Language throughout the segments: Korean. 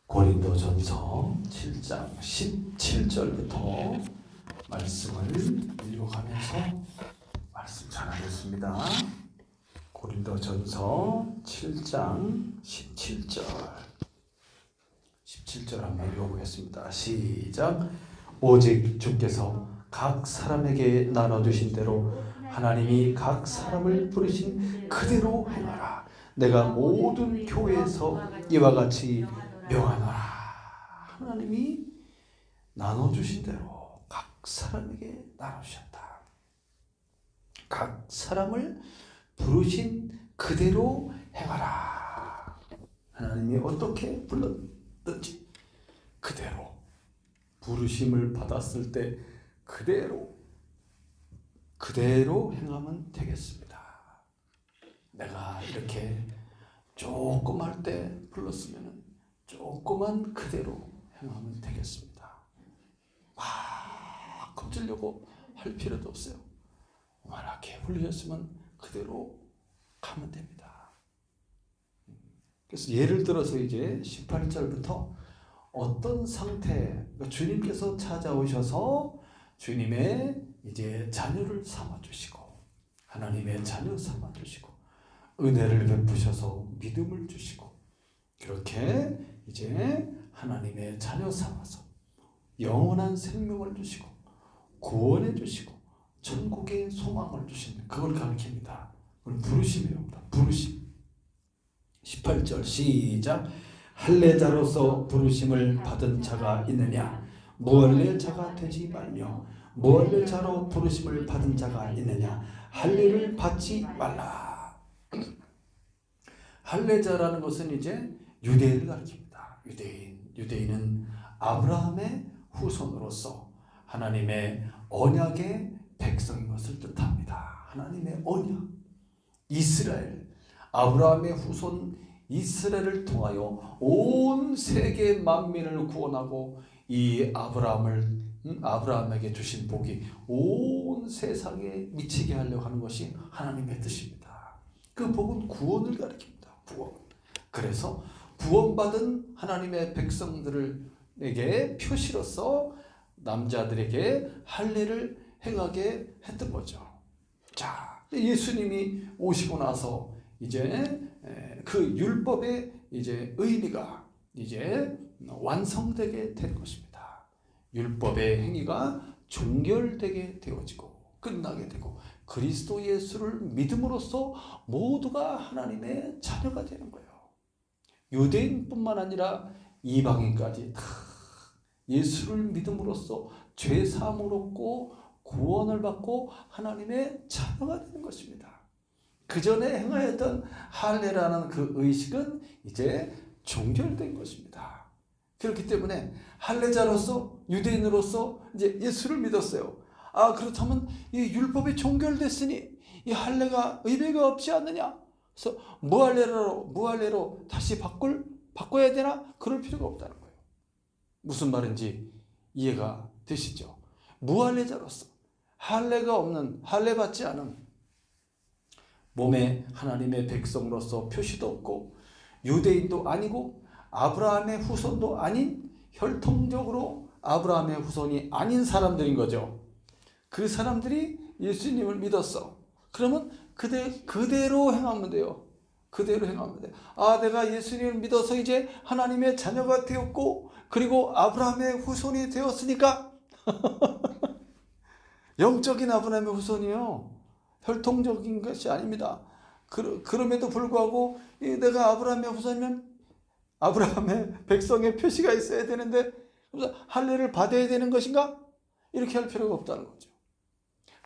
고린도전서 7장 17절부터 말씀을 읽어가면서 말씀 전하겠습니다. 고린도전서 7장 17절 한번 읽어보겠습니다. 시작. 오직 주께서 각 사람에게 나눠주신 대로 하나님이 각 사람을 부르신 그대로 행하라. 내가 모든 교회에서 이와 같이 명하노라. 하나님이 나눠주신 대로 각 사람에게 나누셨다. 각 사람을 부르신 그대로 행하라. 하나님이 어떻게 불렀든지 그대로 부르심을 받았을 때 그대로 행하면 되겠습니다. 내가 이렇게 조금 할 때 불렀으면 조금만 그대로 행하면 되겠습니다. 막 겁주려고 할 필요도 없어요. 만약에 불리셨으면 그대로 가면 됩니다. 그래서 예를 들어서 이제 18절부터 어떤 상태, 그러니까 주님께서 찾아오셔서 주님의 이제 자녀를 삼아주시고 하나님의 자녀 삼아주시고 은혜를 베푸셔서 믿음을 주시고 그렇게 이제 하나님의 자녀 삼아서 영원한 생명을 주시고 구원해 주시고 천국의 소망을 주시는 그걸 가르칩니다. 그걸 부르심이랍니다. 부르심. 18절 시작. 할례자로서 부르심을 받은 자가 있느냐? 무할례 자가 되지 말며 무할례 자로 부르심을 받은 자가 있느냐? 할례를 받지 말라. 할례자라는 것은 이제 유대인을 가리킵니다. 유대인은 아브라함의 후손으로서 하나님의 언약의 백성인 것을 뜻합니다. 하나님의 언약, 이스라엘, 아브라함의 후손 이스라엘을 통하여 온 세계 만민을 구원하고 이 아브라함에게 주신 복이 온 세상에 미치게 하려고 하는 것이 하나님의 뜻입니다. 그 복은 구원을 가리킵니다. 구원. 그래서 구원받은 하나님의 백성들에게 표시로서 남자들에게 할례를 행하게 했던 거죠. 자, 예수님이 오시고 나서 이제 그 율법의 이제 의미가 이제 완성되게 된 것입니다. 율법의 행위가 종결되게 되어지고 끝나게 되고 그리스도 예수를 믿음으로써 모두가 하나님의 자녀가 되는 거예요. 유대인뿐만 아니라 이방인까지 다 예수를 믿음으로써 죄 사함을 얻고 구원을 받고 하나님의 자녀가 되는 것입니다. 그 전에 행하였던 할례라는 그 의식은 이제 종결된 것입니다. 그렇기 때문에 할례자로서 유대인으로서 이제 예수를 믿었어요. 아, 그렇다면 이 율법이 종결됐으니 이 할례가 의미가 없지 않느냐? 그래서 무할례로 다시 바꿔야 되나? 그럴 필요가 없다는 거예요. 무슨 말인지 이해가 되시죠? 무할례자로서 할례가 없는, 할례 받지 않은 몸에 하나님의 백성으로서 표시도 없고 유대인도 아니고 아브라함의 후손도 아닌 혈통적으로 아브라함의 후손이 아닌 사람들인 거죠. 그 사람들이 예수님을 믿었어. 그러면 그대로 행하면 돼요. 그대로 행하면 돼요. 아, 내가 예수님을 믿어서 이제 하나님의 자녀가 되었고 그리고 아브라함의 후손이 되었으니까 영적인 아브라함의 후손이요. 혈통적인 것이 아닙니다. 그럼에도 불구하고 내가 아브라함의 후손이면 아브라함의 백성의 표시가 있어야 되는데 할례를 받아야 되는 것인가? 이렇게 할 필요가 없다는 거죠.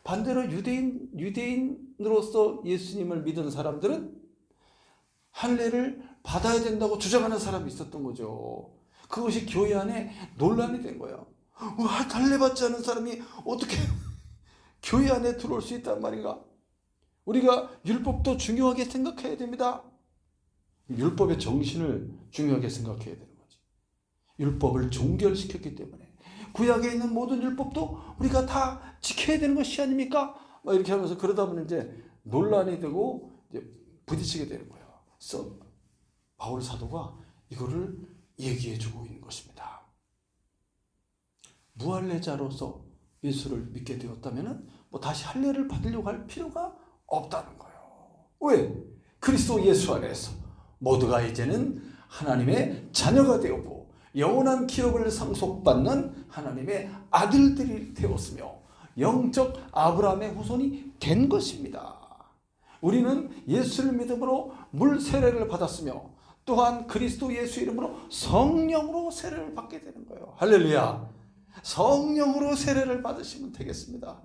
반대로 유대인으로서 예수님을 믿은 사람들은 할례를 받아야 된다고 주장하는 사람이 있었던 거죠. 그것이 교회 안에 논란이 된 거예요. 할례 받지 않은 사람이 어떻게 교회 안에 들어올 수 있단 말인가? 우리가 율법도 중요하게 생각해야 됩니다. 율법의 정신을 중요하게 생각해야 되는 거지. 율법을 종결시켰기 때문에 구약에 있는 모든 율법도 우리가 다 지켜야 되는 것이 아닙니까? 막 이렇게 하면서 그러다 보면 이제 논란이 되고 이제 부딪히게 되는 거예요. 그래서 바울 사도가 이거를 얘기해주고 있는 것입니다. 무할례자로서 예수를 믿게 되었다면 다시 할례를 받으려고 할 필요가 없다는 거예요. 왜? 그리스도 예수 안에서 모두가 이제는 하나님의 자녀가 되었고 영원한 기업을 상속받는 하나님의 아들들이 되었으며 영적 아브라함의 후손이 된 것입니다. 우리는 예수를 믿음으로 물 세례를 받았으며 또한 그리스도 예수 이름으로 성령으로 세례를 받게 되는 거예요. 할렐루야. 성령으로 세례를 받으시면 되겠습니다.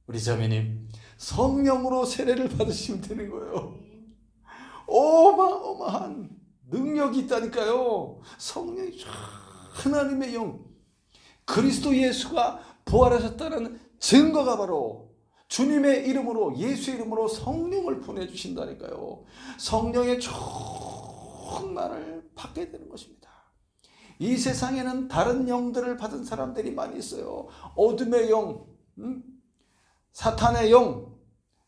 우리 자매님, 성령으로 세례를 받으시면 되는 거예요. 어마어마한 능력이 있다니까요. 성령이 하나님의 영, 그리스도 예수가 부활하셨다는 증거가 바로 주님의 이름으로, 예수 이름으로 성령을 보내주신다니까요. 성령의 충만을 받게 되는 것입니다. 이 세상에는 다른 영들을 받은 사람들이 많이 있어요. 어둠의 영, 사탄의 영,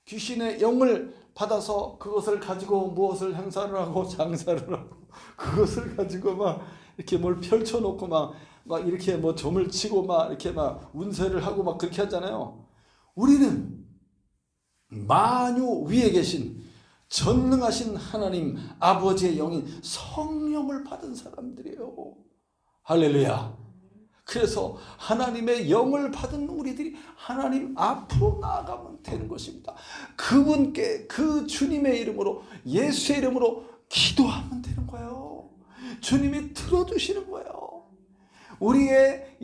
귀신의 영을 받아서 그것을 가지고 무엇을 행사를 하고 장사를 하고 그것을 가지고 막 이렇게 뭘 펼쳐놓고 막 이렇게 점을 치고 막 이렇게 막 운세를 하고 막 그렇게 하잖아요. 우리는 만유 위에 계신 전능하신 하나님 아버지의 영인 성령을 받은 사람들이에요. 할렐루야. 그래서 하나님의 영을 받은 우리들이 하나님 앞으로 나아가면 되는 것입니다. 그분께 그 주님의 이름으로, 예수의 이름으로 기도하면 되는 거예요. 주님이 들어주시는 거예요. 우리의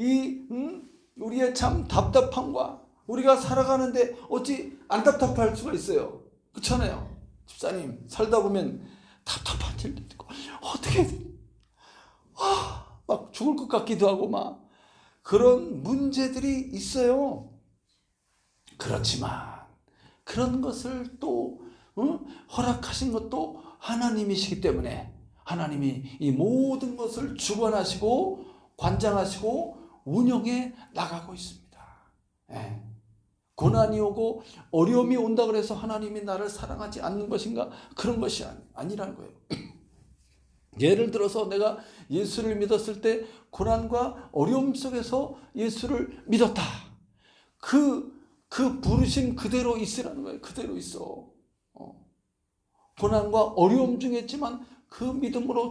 참 답답함과 우리가 살아가는데 어찌 안 답답할 수가 있어요. 그렇잖아요. 집사님, 살다 보면 답답한 일도 있고 어떻게 막 죽을 것 같기도 하고 막 그런 문제들이 있어요. 그렇지만 그런 것을 또 허락하신 것도 하나님이시기 때문에 하나님이 이 모든 것을 주관하시고 관장하시고 운영해 나가고 있습니다. 예. 고난이 오고 어려움이 온다 그래서 하나님이 나를 사랑하지 않는 것인가? 그런 것이 아니라는 거예요. 예를 들어서 내가 예수를 믿었을 때 고난과 어려움 속에서 예수를 믿었다. 그 부르심 그대로 있으라는 거예요. 그대로 있어. 고난과 어려움 중에 있지만 그 믿음으로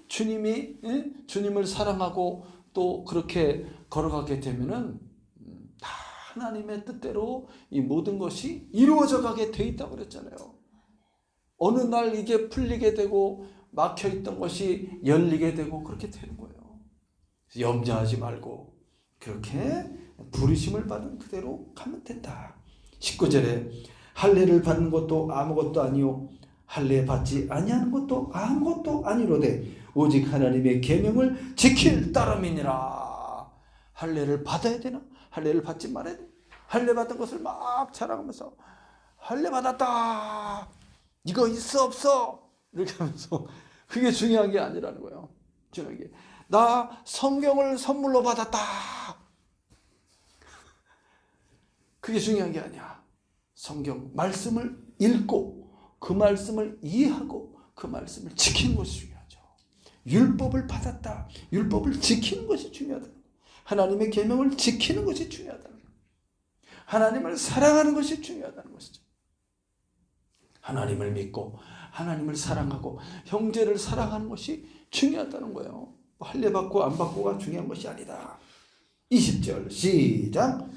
주님이 주님을 사랑하고 또 그렇게 걸어가게 되면은 다 하나님의 뜻대로 이 모든 것이 이루어져 가게 돼 있다고 그랬잖아요. 어느 날 이게 풀리게 되고 막혀있던 것이 열리게 되고 그렇게 되는 거예요. 염려하지 말고 그렇게 부르심을 받은 그대로 가면 된다. 19절에 할례를 받는 것도 아무것도 아니요 할례 받지 아니하는 것도 아무것도 아니로되 오직 하나님의 계명을 지킬 따름이니라. 할례를 받아야 되나? 할례를 받지 말아야 돼? 할례 받은 것을 막 자랑하면서 할례 받았다. 이거 있어 없어? 이렇게 하면서 그게 중요한 게 아니라는 거예요. 중요한 게 나 성경을 선물로 받았다. 그게 중요한 게 아니야. 성경 말씀을 읽고 그 말씀을 이해하고 그 말씀을 지키는 것이 중요하죠. 율법을 받았다. 율법을 지키는 것이 중요하다. 하나님의 계명을 지키는 것이 중요하다. 하나님을 사랑하는 것이 중요하다는 것이죠. 하나님을 믿고 하나님을 사랑하고 형제를 사랑하는 것이 중요하다는 거예요. 할례 받고 안 받고가 중요한 것이 아니다. 20절 시작.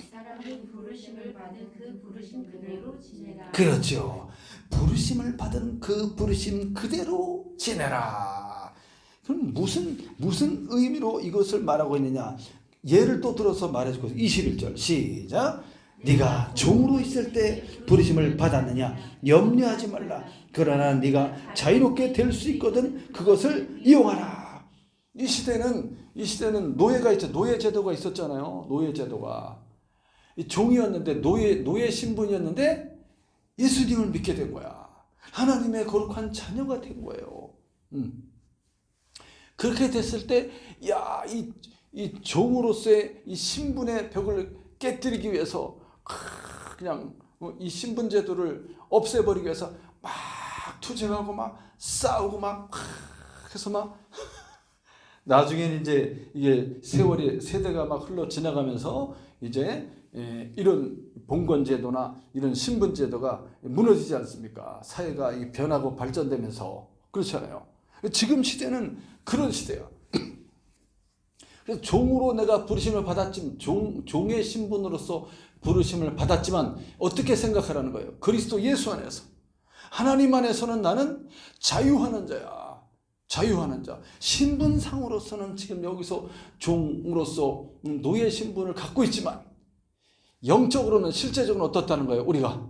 사람이 부르심을 받은 그 부르심 그대로 지내라. 그렇죠. 부르심을 받은 그 부르심 그대로 지내라. 그럼 무슨 의미로 이것을 말하고 있느냐? 예를 또 들어서 말해주고 21절 시작. 네가 종으로 있을 때 부르심을 받았느냐? 염려하지 말라. 그러나 네가 자유롭게 될 수 있거든 그것을 이용하라. 이 시대는 노예가 있죠. 노예 제도가 있었잖아요. 노예 제도가 종이었는데 노예 신분이었는데 예수님을 믿게 된 거야. 하나님의 거룩한 자녀가 된 거예요. 그렇게 됐을 때, 이 종으로서의 이 신분의 벽을 깨뜨리기 위해서 그냥 이 신분 제도를 없애버리기 위해서 막 투쟁하고 막 싸우고 막 해서 막 나중에는 이제 이게 세월이 세대가 막 흘러 지나가면서 이제 이런 봉건제도나 이런 신분제도가 무너지지 않습니까? 사회가 변하고 발전되면서 그렇잖아요. 지금 시대는 그런 시대야. 그래서 종으로 내가 부르심을 받았지만 종의 신분으로서 부르심을 받았지만 어떻게 생각하라는 거예요? 그리스도 예수 안에서 하나님 안에서는 나는 자유하는 자야. 자유하는 자. 신분상으로서는 지금 여기서 종으로서 노예 신분을 갖고 있지만 영적으로는 실제적으로는 어떻다는 거예요? 우리가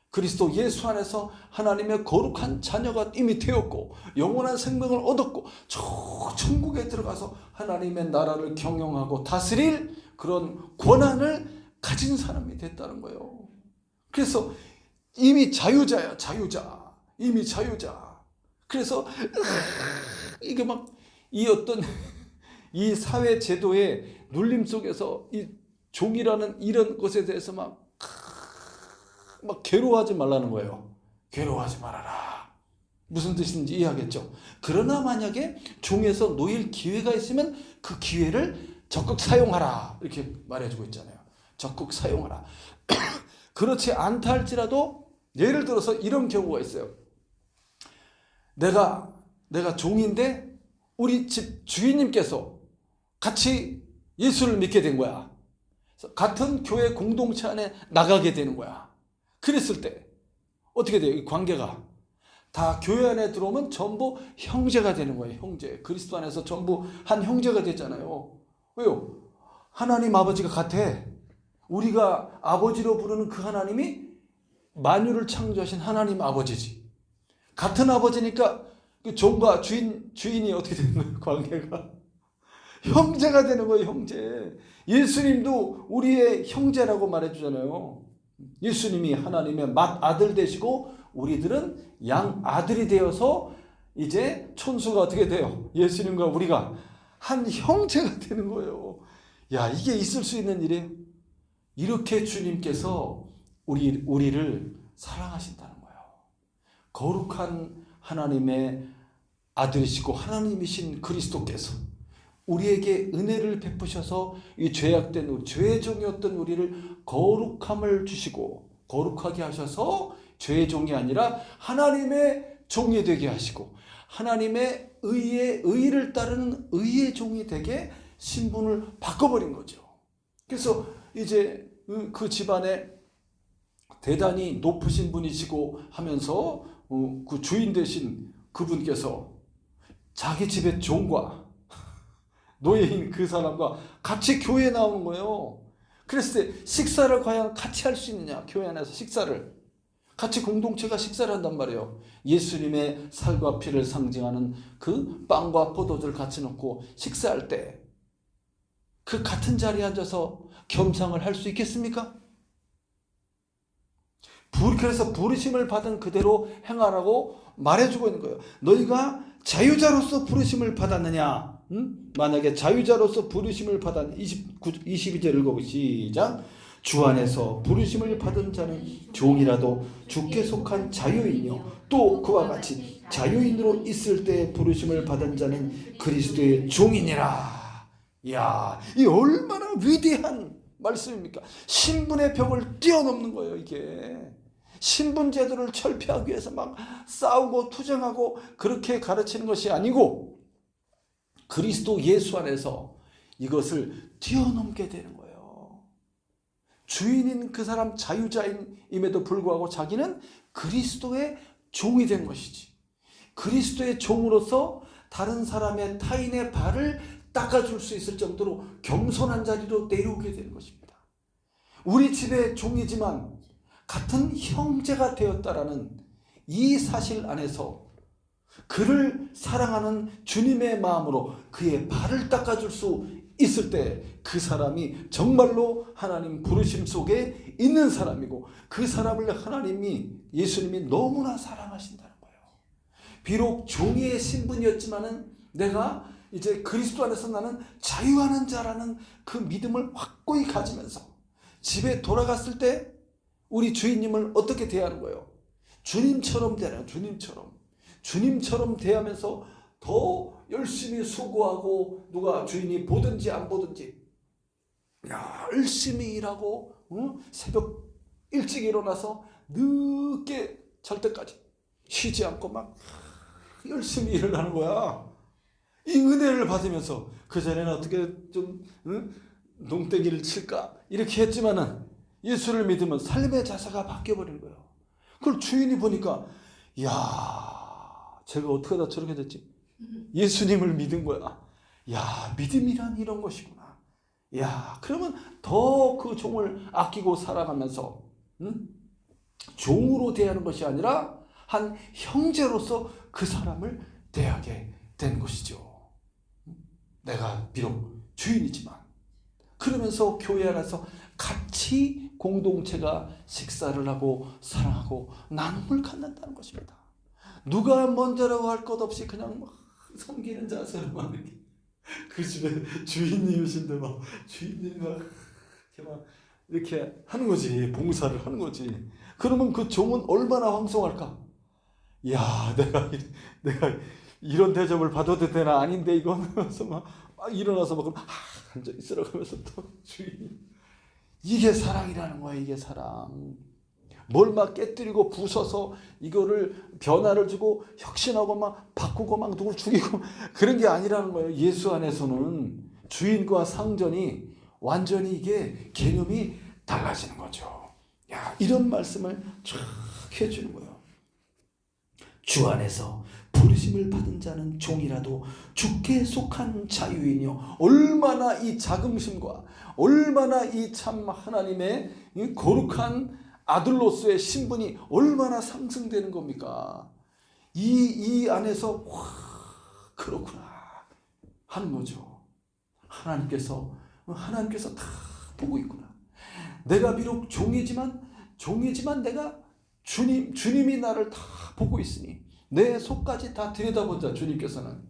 그리스도 예수 안에서 하나님의 거룩한 자녀가 이미 되었고 영원한 생명을 얻었고 저 천국에 들어가서 하나님의 나라를 경영하고 다스릴 그런 권한을 가진 사람이 됐다는 거예요. 그래서 이미 자유자야. 자유자. 이미 자유자. 그래서 이게 막 이 어떤 이 사회 제도의 눌림 속에서 이 종이라는 이런 것에 대해서 막 괴로워하지 말라는 거예요. 괴로워하지 말아라. 무슨 뜻인지 이해하겠죠? 그러나 만약에 종에서 놓일 기회가 있으면 그 기회를 적극 사용하라. 이렇게 말해주고 있잖아요. 적극 사용하라. 그렇지 않다 할지라도 예를 들어서 이런 경우가 있어요. 내가 종인데 우리 집 주인님께서 같이 예수를 믿게 된 거야. 같은 교회 공동체 안에 나가게 되는 거야. 그랬을 때 어떻게 돼요? 이 관계가 다 교회 안에 들어오면 전부 형제가 되는 거예요. 형제. 그리스도 안에서 전부 한 형제가 됐잖아요. 왜요? 하나님 아버지가 같아. 우리가 아버지로 부르는 그 하나님이 만유를 창조하신 하나님 아버지지. 같은 아버지니까 그 종과 주인이 어떻게 되는 거예요? 관계가 형제가 되는 거예요. 형제. 예수님도 우리의 형제라고 말해주잖아요. 예수님이 하나님의 맏아들 되시고 우리들은 양아들이 되어서 이제 촌수가 어떻게 돼요? 예수님과 우리가 한 형제가 되는 거예요. 야, 이게 있을 수 있는 일이에요? 이렇게 주님께서 우리를 사랑하신다는 거예요. 거룩한 하나님의 아들이시고 하나님이신 그리스도께서 우리에게 은혜를 베푸셔서 이 죄악된 죄종이었던 우리를 거룩함을 주시고 거룩하게 하셔서 죄의 종이 아니라 하나님의 종이 되게 하시고 하나님의 의를 따르는 의의 종이 되게 신분을 바꿔버린 거죠. 그래서 이제 그 집안에 대단히 높으신 분이시고 하면서 그 주인 되신 그분께서 자기 집의 종과 노예인 그 사람과 같이 교회에 나오는 거예요. 그랬을 때 식사를 과연 같이 할 수 있느냐? 교회 안에서 식사를 같이 공동체가 식사를 한단 말이에요. 예수님의 살과 피를 상징하는 그 빵과 포도주를 같이 놓고 식사할 때 그 같은 자리에 앉아서 겸상을 할 수 있겠습니까? 그래서 부르심을 받은 그대로 행하라고 말해주고 있는 거예요. 너희가 자유자로서 부르심을 받았느냐? 만약에 자유자로서 부르심을 받은 22절 읽어보 시작. 주 안에서 부르심을 받은 자는 종이라도 주께 속한 자유인이요 또 그와 같이 자유인으로 있을 때 부르심을 받은 자는 그리스도의 종이니라. 이야, 이 얼마나 위대한 말씀입니까? 신분의 벽을 뛰어넘는 거예요. 이게 신분 제도를 철폐하기 위해서 막 싸우고 투쟁하고 그렇게 가르치는 것이 아니고 그리스도 예수 안에서 이것을 뛰어넘게 되는 거예요. 주인인 그 사람 자유자임에도 불구하고 자기는 그리스도의 종이 된 것이지. 그리스도의 종으로서 다른 사람의 타인의 발을 닦아줄 수 있을 정도로 겸손한 자리로 내려오게 되는 것입니다. 우리 집의 종이지만 같은 형제가 되었다라는 이 사실 안에서 그를 사랑하는 주님의 마음으로 그의 발을 닦아줄 수 있을 때 그 사람이 정말로 하나님 부르심 속에 있는 사람이고 그 사람을 예수님이 너무나 사랑하신다는 거예요. 비록 종의 신분이었지만은 내가 이제 그리스도 안에서 나는 자유하는 자라는 그 믿음을 확고히 가지면서 집에 돌아갔을 때 우리 주인님을 어떻게 대하는 거예요? 주님처럼 대하는, 주님처럼 대하면서 더 열심히 수고하고 누가 주인이 보든지 안 보든지 열심히 일하고 새벽 일찍 일어나서 늦게 잘 때까지 쉬지 않고 막 열심히 일을 하는 거야. 이 은혜를 받으면서 그전에는 어떻게 좀 농땡이를 칠까 이렇게 했지만은 예수를 믿으면 삶의 자세가 바뀌어버리는 거예요. 그걸 주인이 보니까 이야 제가 어떻게 다 저렇게 됐지? 예수님을 믿은 거야. 야 믿음이란 이런 것이구나. 야 그러면 더 그 종을 아끼고 살아가면서 종으로 대하는 것이 아니라 한 형제로서 그 사람을 대하게 된 것이죠. 내가 비록 주인이지만 그러면서 교회 안에서 같이 공동체가 식사를 하고 사랑하고 나눔을 갖는다는 것입니다. 누가 먼저라고 할 것 없이 그냥 막 섬기는 자세로만 이렇게 그 집에 주인님이신데 막 주인님이 막 이렇게 하는 거지. 봉사를 하는 거지. 그러면 그 종은 얼마나 황송할까? 야 내가 이런 대접을 받아도 되나? 아닌데 이거 하면서 막 일어나서 막 앉아 있으라고 하면서 또 주인이 이게 사랑이라는 거야. 이게 사랑. 뭘 막 깨뜨리고 부숴서 이거를 변화를 주고 혁신하고 막 바꾸고 막 누굴 죽이고 그런 게 아니라는 거예요. 예수 안에서는 주인과 상전이 완전히 이게 개념이 달라지는 거죠. 야, 이런 말씀을 쫙 해주는 거예요. 주 안에서 부르심을 받은 자는 종이라도 주께 속한 자유이뇨. 얼마나 이 자긍심과 얼마나 이 참 하나님의 이 거룩한 아들로서의 신분이 얼마나 상승되는 겁니까? 이 안에서 와 그렇구나 하는 거죠. 하나님께서 다 보고 있구나. 내가 비록 종이지만 내가 주님이 나를 다 보고 있으니 내 속까지 다 들여다본다. 주님께서는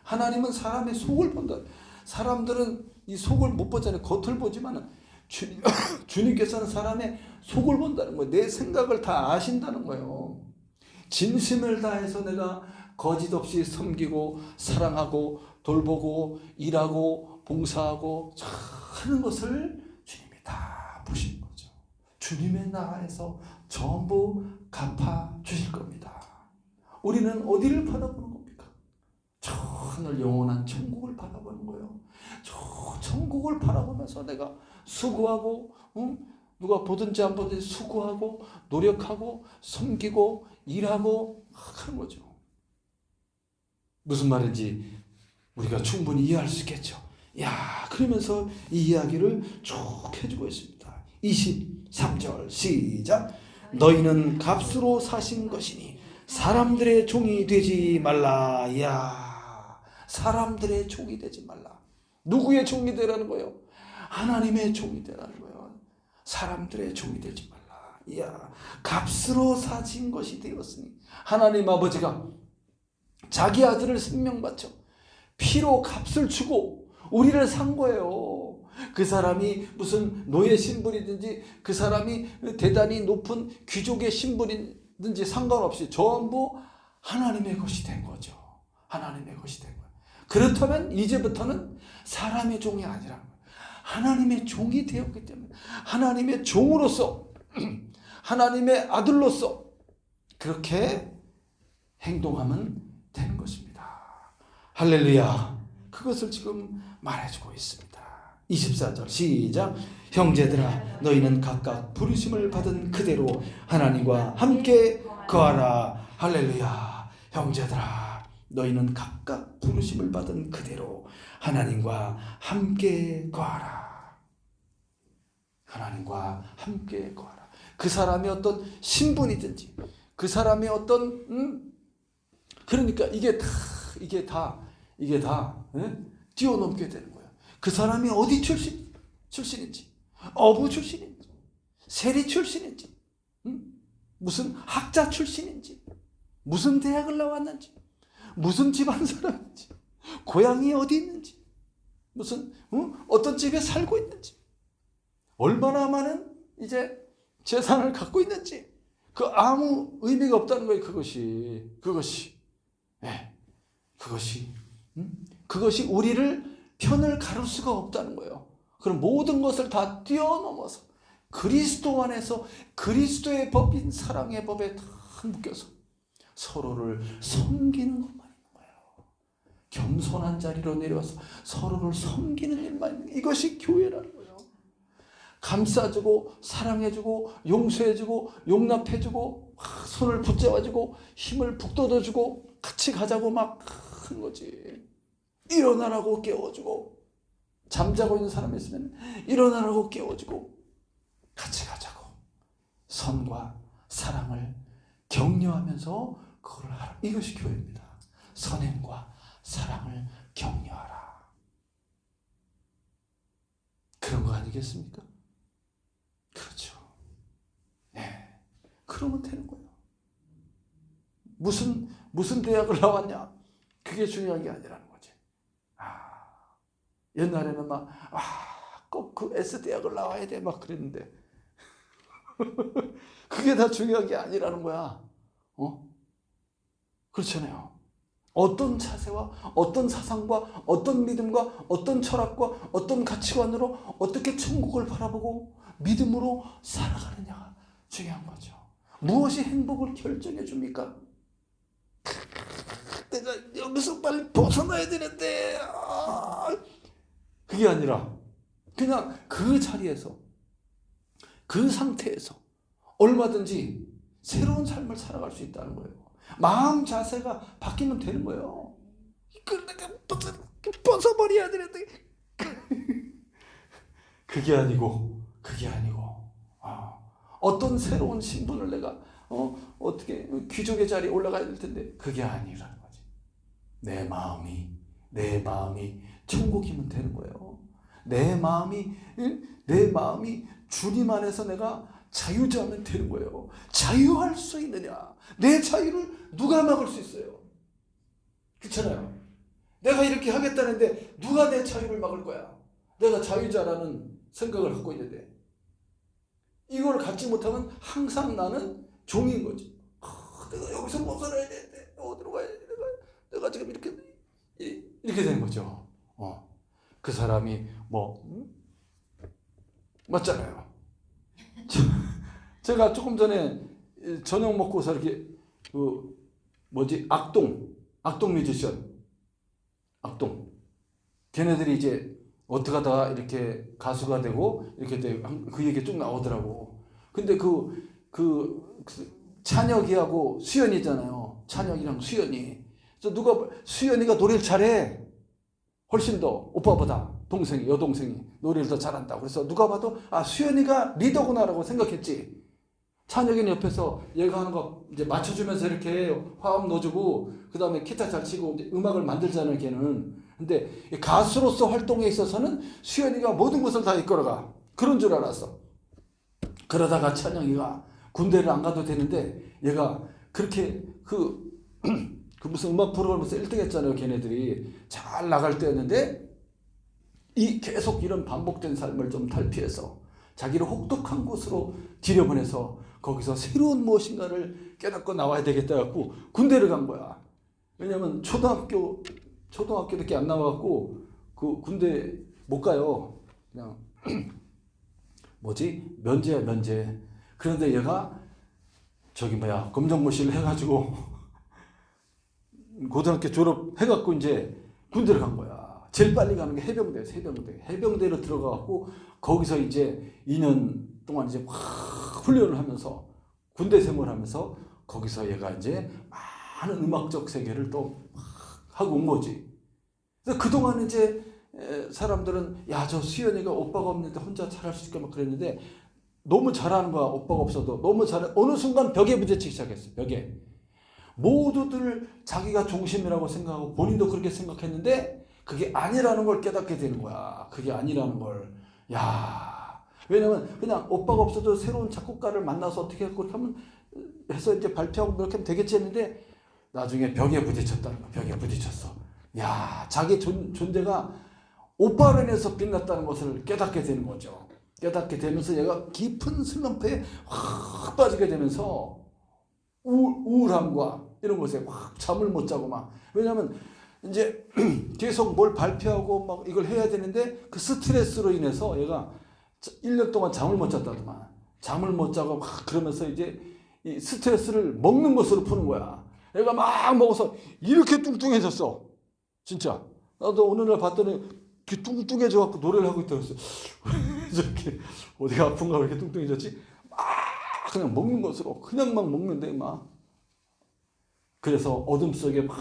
하나님은 사람의 속을 본다. 사람들은 이 속을 못 보잖아요. 겉을 보지만은 주님께서는 사람의 속을 본다는 거예요. 내 생각을 다 아신다는 거예요. 진심을 다해서 내가 거짓 없이 섬기고 사랑하고 돌보고 일하고 봉사하고 하는 것을 주님이 다 보시는 거죠. 주님의 나라에서 전부 갚아 주실 겁니다. 우리는 어디를 바라보는 겁니까? 저 하늘 영원한 천국을 바라보는 거예요. 저 천국을 바라보면서 내가 수고하고 누가 보든지 안 보든지 수고하고 노력하고 섬기고 일하고 하는 거죠. 무슨 말인지 우리가 충분히 이해할 수 있겠죠. 야, 그러면서 이 이야기를 쭉 해주고 있습니다. 23절 시작. 너희는 값으로 사신 것이니 사람들의 종이 되지 말라. 야, 사람들의 종이 되지 말라. 누구의 종이 되라는 거예요? 하나님의 종이 되라는 거예요. 사람들의 종이 되지 말라. 야, 값으로 사신 것이 되었으니 하나님 아버지가 자기 아들을 생명 바쳐 피로 값을 주고 우리를 산 거예요. 그 사람이 무슨 노예 신분이든지 그 사람이 대단히 높은 귀족의 신분이든지 상관없이 전부 하나님의 것이 된 거죠. 하나님의 것이 된 거예요. 그렇다면 이제부터는 사람의 종이 아니라 하나님의 종이 되었기 때문에 하나님의 종으로서 하나님의 아들로서 그렇게 행동하면 되는 것입니다. 할렐루야. 그것을 지금 말해주고 있습니다. 24절 시작. 형제들아 너희는 각각 부르심을 받은 그대로 하나님과 함께 거하라. 할렐루야. 형제들아 너희는 각각 부르심을 받은 그대로 하나님과 함께 거하라. 하나님과 함께 거하라. 그 사람의 어떤 신분이든지 그 사람의 어떤 그러니까 이게 다 뛰어넘게 되는 거예요. 그 사람이 어디 출신인지 어부 출신인지 세리 출신인지 무슨 학자 출신인지 무슨 대학을 나왔는지 무슨 집안 사람인지 고향이 어디 있는지 무슨 어떤 집에 살고 있는지 얼마나 많은 이제 재산을 갖고 있는지 그 아무 의미가 없다는 거예요. 그것이 그것이 우리를 편을 가를 수가 없다는 거예요. 그럼 모든 것을 다 뛰어넘어서 그리스도 안에서 그리스도의 법인 사랑의 법에 다 묶여서 서로를 섬기는 것만 있는 거예요. 겸손한 자리로 내려와서 서로를 섬기는 일만 있는, 이것이 교회라는 거예요. 감싸주고 사랑해주고 용서해주고 용납해주고 손을 붙잡아주고 힘을 북돋아주고 같이 가자고 막 하는 거지. 일어나라고 깨워주고, 잠자고 있는 사람이 있으면 일어나라고 깨워주고 같이 가자고 선과 사랑을 격려하면서 그걸 하라. 이것이 교회입니다. 선행과 사랑을 격려하라. 그런 거 아니겠습니까? 그렇죠. 네. 그러면 되는 거예요. 무슨 대학을 나왔냐? 그게 중요한 게 아니라는 거지. 옛날에는 꼭 그 S대학을 나와야 돼 막 그랬는데 그게 다 중요한 게 아니라는 거야. 그렇잖아요. 어떤 자세와 어떤 사상과 어떤 믿음과 어떤 철학과 어떤 가치관으로 어떻게 천국을 바라보고 믿음으로 살아가느냐가 중요한 거죠. 무엇이 행복을 결정해 줍니까? 내가 여기서 빨리 벗어나야 되는데 그게 아니라 그냥 그 자리에서 그 상태에서 얼마든지 새로운 삶을 살아갈 수 있다는 거예요. 마음 자세가 바뀌면 되는 거예요. 내가 벗어버려야 되는데 그게 아니고 어떤 새로운 신분을 내가 어떻게 귀족의 자리에 올라가야 될 텐데 그게 아니라는 거지. 내 마음이 천국이면 되는 거예요. 내 마음이 주님 안에서 내가 자유자면 되는 거예요. 자유할 수 있느냐? 내 자유를 누가 막을 수 있어요? 그렇잖아요. 내가 이렇게 하겠다는데 누가 내 자유를 막을 거야? 내가 자유자라는 생각을 갖고 있는데 이걸 갖지 못하면 항상 나는 종인 거지. 내가 여기서 벗어나야 되는데 어디로 가야 돼? 내가 지금 이렇게 되는 거죠. 그 사람이 맞잖아요. 제가 조금 전에 저녁 먹고서 이렇게 악동 뮤지션, 걔네들이 이제 어떻게 하다가 이렇게 가수가 되고 이렇게 그 얘기 쭉 나오더라고. 근데 그 찬혁이하고 수연이잖아요. 찬혁이랑 수연이. 그래서 수연이가 노래를 잘해. 훨씬 더 오빠보다 여동생이 노래를 더 잘한다고. 그래서 누가 봐도 수연이가 리더구나라고 생각했지. 찬혁이는 옆에서 얘가 하는 거 이제 맞춰주면서 이렇게 화음 넣어주고 그 다음에 기타 잘 치고 이제 음악을 만들잖아요, 걔는. 근데 가수로서 활동에 있어서는 수연이가 모든 것을 다 이끌어가. 그런 줄 알았어. 그러다가 찬혁이가 군대를 안 가도 되는데 얘가 그렇게 그 무슨 음악 프로그램에서 1등 했잖아요. 걔네들이 잘 나갈 때였는데 계속 이런 반복된 삶을 좀 탈피해서 자기를 혹독한 곳으로 들여보내서 거기서 새로운 무엇인가를 깨닫고 나와야 되겠다 갖고 군대를 간 거야. 왜냐면 초등학교밖에 안 나와갖고 그 군대 못 가요. 그냥 면제야, 면제. 그런데 얘가 검정고시를 해가지고 고등학교 졸업해갖고 이제 군대를 간 거야. 제일 빨리 가는 게 해병대로 들어가갖고 거기서 이제 2년 동안 이제 막 훈련을 하면서 군대 생활하면서 거기서 얘가 이제 많은 음악적 세계를 또 하고 온 거지. 그래서 그동안 이제 사람들은 저 수연이가 오빠가 없는데 혼자 잘할 수 있을까 막 그랬는데 너무 잘하는 거야. 오빠가 없어도 너무 잘해. 어느 순간 벽에 부딪히기 시작했어. 벽에. 모두들 자기가 중심이라고 생각하고 본인도 그렇게 생각했는데 그게 아니라는 걸 깨닫게 되는 거야. 그게 아니라는 걸. 왜냐면 그냥 오빠가 없어도 새로운 작곡가를 만나서 어떻게 그렇게 하면 해서 이제 발표하고 그렇게 하면 되겠지 했는데 나중에 벽에 부딪혔다는 거야. 벽에 부딪혔어. 자기 존재가 오빠로 인해서 빛났다는 것을 깨닫게 되는 거죠. 깨닫게 되면서 얘가 깊은 슬럼프에 확 빠지게 되면서 우울함과 이런 것에 확 잠을 못 자고 막. 왜냐면 이제 계속 뭘 발표하고 막 이걸 해야 되는데 그 스트레스로 인해서 얘가 1년 동안 잠을 못 잤다더만. 잠을 못 자고 막 그러면서 이제 이 스트레스를 먹는 것으로 푸는 거야. 얘가 막 먹어서 이렇게 뚱뚱해졌어. 진짜. 나도 어느 날 봤더니 이렇게 뚱뚱해져 갖고 노래를 하고 있다고 했어. 저렇게 어디가 아픈가 왜 이렇게 뚱뚱해졌지? 막 그냥 먹는 것으로 그냥 막 먹는데 막. 그래서 어둠 속에 막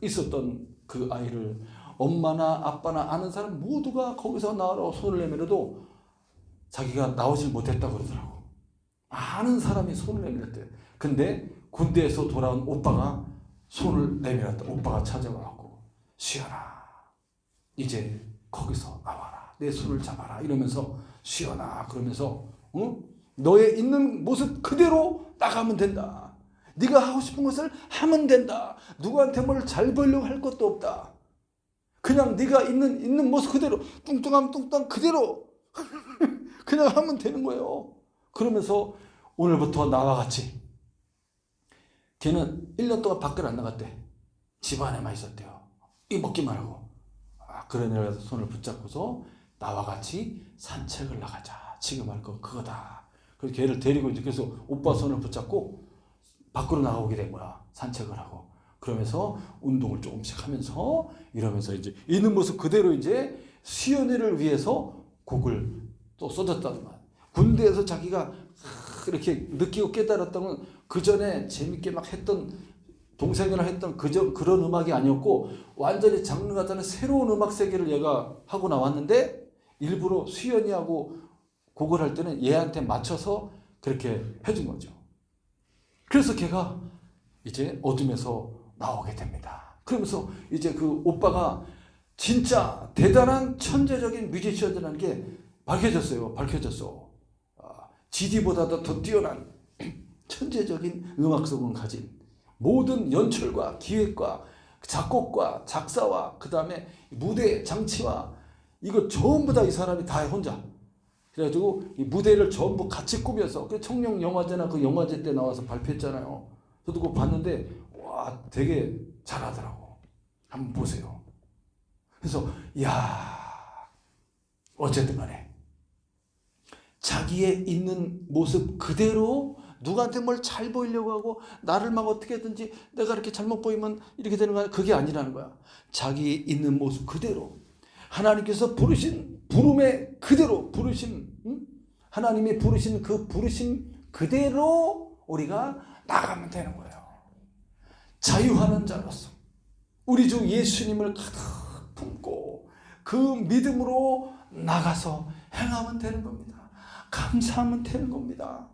있었던 그 아이를 엄마나 아빠나 아는 사람 모두가 거기서 나오라고 손을 내밀어도 자기가 나오질 못했다고 그러더라고. 아는 사람이 손을 내밀었대. 근데 군대에서 돌아온 오빠가 손을 내밀었다. 오빠가 찾아와갖고 수연아 이제 거기서 나와라. 내 손을 잡아라. 이러면서 수연아 그러면서 너의 있는 모습 그대로 나가면 된다. 네가 하고 싶은 것을 하면 된다. 누구한테 뭘 잘 보이려고 할 것도 없다. 그냥 네가 있는 모습 그대로 뚱뚱하면 뚱뚱한 그대로 그냥 하면 되는 거예요. 그러면서 오늘부터 나와 같이 걔는 1년 동안 밖을 안 나갔대. 집 안에만 있었대요. 이 먹기만 하고. 그래 내가 손을 붙잡고서 나와 같이 산책을 나가자. 지금 할 거 그거다. 그래서 걔를 데리고 이제 계속 오빠 손을 붙잡고 밖으로 나가게 된 거야. 산책을 하고. 그러면서 운동을 조금씩 하면서 이러면서 이제 있는 모습 그대로 이제 수연이를 위해서 곡을 또 써줬다더만. 군대에서 자기가 이렇게 느끼고 깨달았던 그 전에 재밌게 막 했던 동생이랑 했던 그런 음악이 아니었고 완전히 장르가 다른 새로운 음악 세계를 얘가 하고 나왔는데 일부러 수연이하고 곡을 할 때는 얘한테 맞춰서 그렇게 해준 거죠. 그래서 걔가 이제 어둠에서 나오게 됩니다. 그러면서 이제 그 오빠가 진짜 대단한 천재적인 뮤지션이라는 게 밝혀졌어요. GD보다도 더 뛰어난 천재적인 음악성을 가진 모든 연출과 기획과 작곡과 작사와 그 다음에 무대 장치와 이거 전부 다 이 사람이 다 혼자. 그래가지고 이 무대를 전부 같이 꾸며서 그 청룡영화제나 그 영화제 때 나와서 발표했잖아요. 저도 그거 봤는데 와 되게 잘하더라고. 한번 보세요. 그래서 야 어쨌든 간에 자기의 있는 모습 그대로 누구한테 뭘 잘 보이려고 하고 나를 막 어떻게든지 내가 이렇게 잘못 보이면 이렇게 되는 거야. 그게 아니라는 거야. 자기 있는 모습 그대로 하나님께서 부르신 부름의 그대로 부르심 하나님이 부르신 그 부르심 그대로 우리가 나가면 되는 거예요. 자유하는 자로서 우리 주 예수님을 가득 품고 그 믿음으로 나가서 행하면 되는 겁니다. 감사하면 되는 겁니다.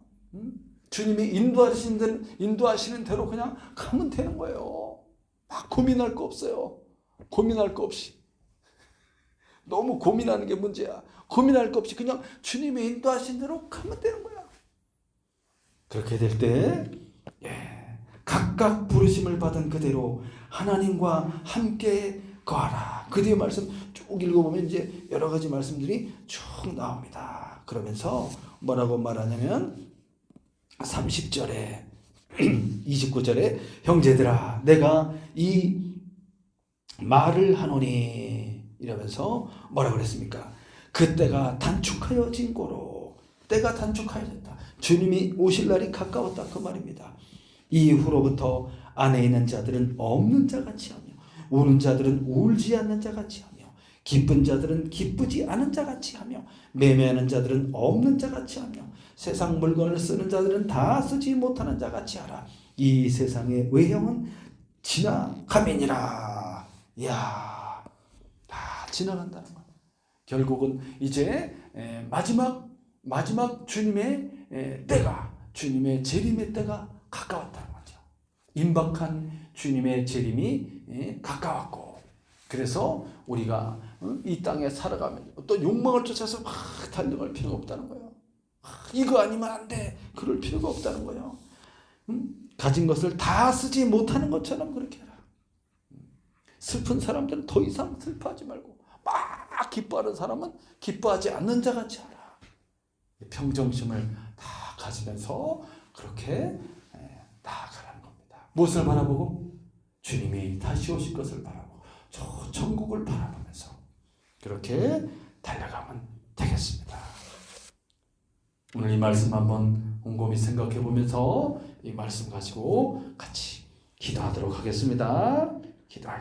주님이 인도하시는 대로 그냥 가면 되는 거예요. 막 고민할 거 없어요. 고민할 거 없이. 너무 고민하는 게 문제야. 고민할 거 없이 그냥 주님이 인도하신 대로 가면 되는 거야. 그렇게 될 때 각각 부르심을 받은 그대로 하나님과 함께 거하라. 그 뒤에 말씀 쭉 읽어보면 이제 여러 가지 말씀들이 쭉 나옵니다. 그러면서 뭐라고 말하냐면 30절에 29절에 형제들아 내가 이 말을 하노니 이러면서 뭐라 그랬습니까? 그때가 단축하여진 고로 때가 단축하여졌다. 주님이 오실 날이 가까웠다 그 말입니다. 이후로부터 안에 있는 자들은 없는 자같이 하며 우는 자들은 울지 않는 자같이 하며 기쁜 자들은 기쁘지 않은 자같이 하며 매매하는 자들은 없는 자같이 하며 세상 물건을 쓰는 자들은 다 쓰지 못하는 자같이 하라. 이 세상의 외형은 지나가면이라. 이야, 다 지나간다는 거야. 결국은 이제 마지막 주님의 때가 주님의 재림의 때가 가까웠다는 거죠. 임박한 주님의 재림이 가까웠고 그래서 우리가 이 땅에 살아가면 또 욕망을 쫓아서 막 달려갈 필요가 없다는 거예요. 이거 아니면 안 돼. 그럴 필요가 없다는 거예요. 가진 것을 다 쓰지 못하는 것처럼 그렇게 해라. 슬픈 사람들은 더 이상 슬퍼하지 말고 막 기뻐하는 사람은 기뻐하지 않는 자같이 하라. 평정심을 다 가지면서 그렇게 나아가라는 겁니다. 무엇을 바라보고? 주님이 다시 오실 것을 바라보고 저 천국을 바라보면서 그렇게 달려가면 되겠습니다. 오늘 이 말씀 한번 곰곰이 생각해 보면서 이 말씀 가지고 같이 기도하도록 하겠습니다. 기도할